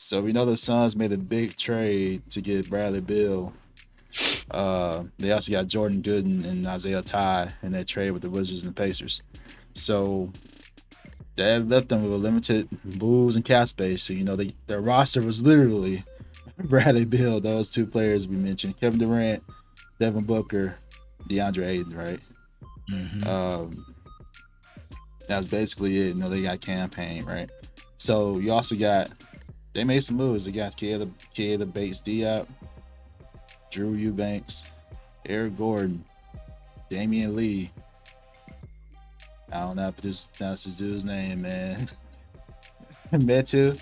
So we know the Suns made a big trade to get Bradley Beal. They also got Jordan Gooden and Isaiah Ty in that trade with the Wizards and the Pacers. So that left them with a limited moves and cap space. So their roster was literally Bradley Beal, those two players we mentioned, Kevin Durant, Devin Booker, DeAndre Ayton, right? Mm-hmm. That's basically it. They got campaign, right? So you also got, they made some moves. They got Keita Bates-Diop, Drew Eubanks, Eric Gordon, Damian Lee. I don't know how to pronounce this dude's name, man. Metu,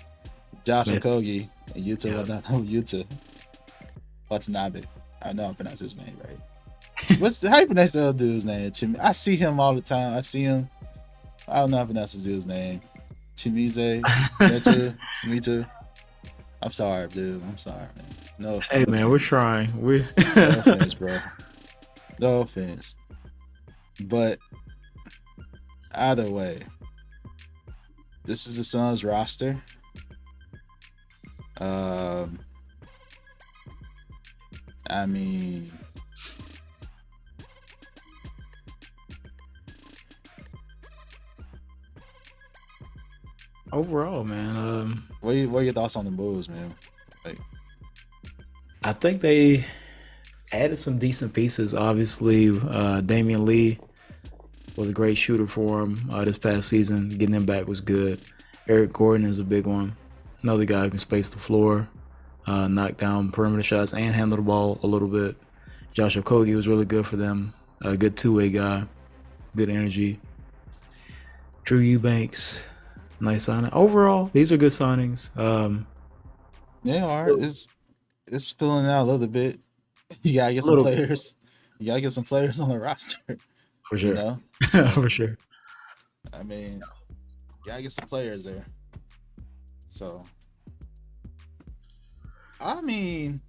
Josh Okogie, and Yuta Watanabe. I know I pronounced his name right. How you pronounce the other dude's name? I see him all the time. I see him. I don't know how to pronounce this dude's name. Timize, Metu. I'm sorry, dude. I'm sorry, man. No offense. Hey, man, we're trying. No offense, bro. No offense. But either way, this is the Suns roster. I mean, overall, man, what are your thoughts on the moves, man? Like, I think they added some decent pieces. Obviously, Damian Lee was a great shooter for him this past season. Getting him back was good. Eric Gordon is a big one. Another guy who can space the floor, knock down perimeter shots, and handle the ball a little bit. Josh Okogie was really good for them. A good two-way guy. Good energy. Drew Eubanks, nice signing. Overall, these are good signings. they are. It's filling out a little bit. You gotta get some players. You gotta get some players on the roster. For sure. For sure. I mean, you gotta get some players there. So, I mean,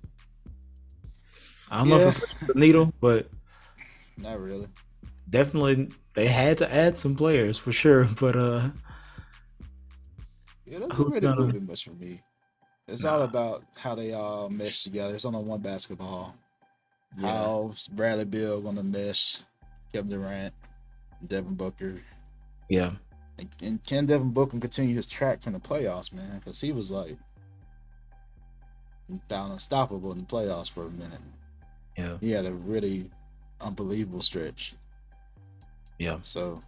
I don't know if it's the needle, but not really. Definitely, they had to add some players for sure. But yeah, that's really moving much for me. It's all about how they all mesh together. It's only one basketball. Yeah. How's Bradley Beal gonna mesh Kevin Durant, Devin Booker? Yeah. And can Devin Booker continue his track from the playoffs, man? Because he was like down unstoppable in the playoffs for a minute. Yeah. He had a really unbelievable stretch. Yeah. So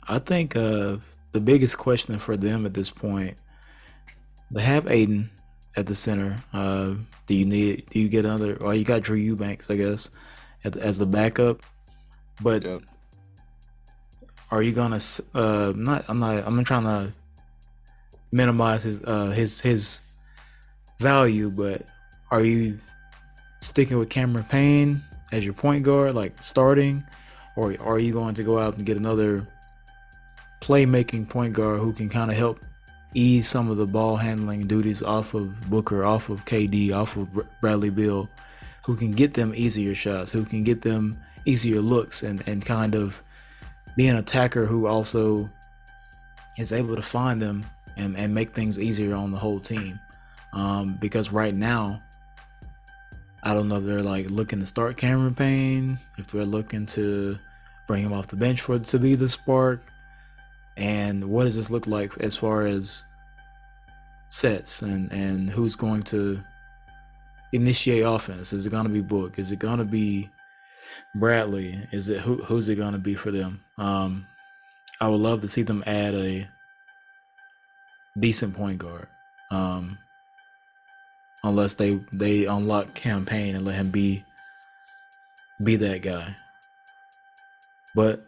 I think the biggest question for them at this point, they have Aiden at the center. Do you get another? Or you got Drew Eubanks, I guess, as the backup. But are you gonna? I'm not trying to minimize his value, but are you sticking with Cameron Payne as your point guard, like starting, or are you going to go out and get another playmaking point guard who can kind of help ease some of the ball handling duties off of Booker, off of KD, off of Bradley Beal, who can get them easier shots, who can get them easier looks, and kind of be an attacker who also is able to find them and make things easier on the whole team. Because right now, I don't know if they're like looking to start Cameron Payne, if they're looking to bring him off the bench to be the spark. And what does this look like as far as sets and who's going to initiate offense? Is it going to be Book? Is it going to be Bradley? Is it who's it going to be for them? I would love to see them add a decent point guard, unless they unlock Campaign and let him be that guy. But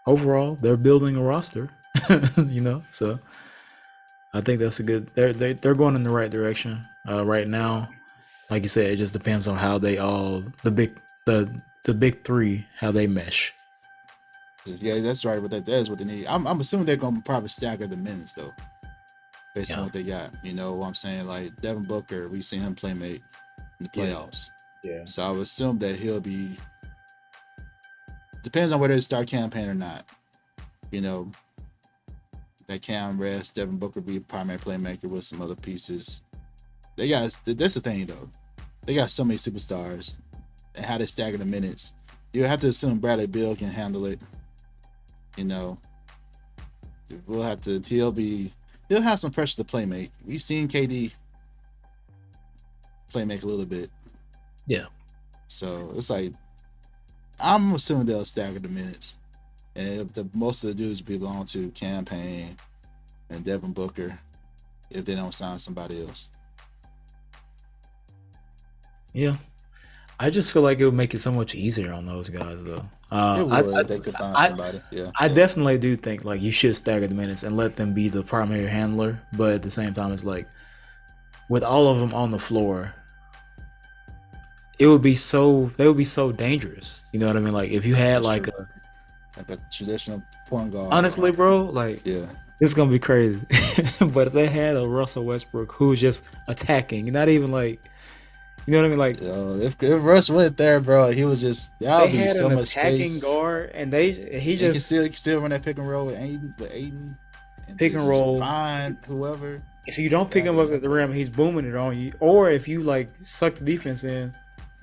overall, they're building a roster, so I think that's a good. They're going in the right direction right now. Like you said, it just depends on how they all the big three, how they mesh. Yeah, that's right. But that's what they need. I'm assuming they're gonna probably stagger the minutes though, based on what they got. You know what I'm saying? Like Devin Booker, we seen him play make in the playoffs. Yeah. So I would assume that he'll be. Depends on whether they start Campaign or not. that Cam rest. Devin Booker be a primary playmaker with some other pieces. They got that's the thing though. They got so many superstars and how they stagger the minutes. You have to assume Bradley Beal can handle it. You know, we'll have to. He'll have some pressure to play make. We've seen KD play make a little bit. Yeah. So it's like I'm assuming they'll stagger the minutes, and if most of the dudes belong to Campaign and Devin Booker, if they don't sign somebody else. Yeah. I just feel like it would make it so much easier on those guys, though. It would if they could find somebody. Yeah. I definitely do think like you should stagger the minutes and let them be the primary handler, but at the same time, it's like with all of them on the floor, they would be so dangerous. You know what I mean? Like if you had like a traditional point guard. Honestly, bro, like it's gonna be crazy. But if they had a Russell Westbrook who's just attacking, not even like. You know what I mean? Like, if Russ went there, bro, he was just that would be so much space. Guard, and he can still run that pick and roll with Aiden and pick and roll. Find whoever. If you don't pick him up at the rim, he's booming it on you. Or if you like suck the defense in,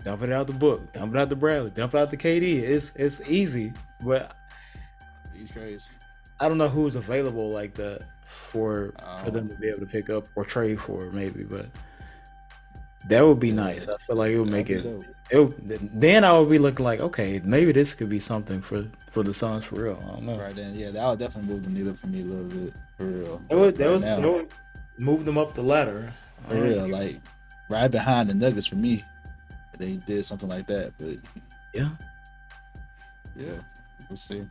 dump it out the book, dump it out the Bradley, dump it out the KD. It's easy, but he's crazy. I don't know who's available like that for them to be able to pick up or trade for maybe, but. That would be nice. I feel like it would make it. Then I would be looking like, okay, maybe this could be something for the Suns for real. I don't know. Right then, yeah, that would definitely move the needle for me a little bit for real. That would move them up the ladder for real, like right behind the Nuggets for me. They did something like that, but yeah, we'll see.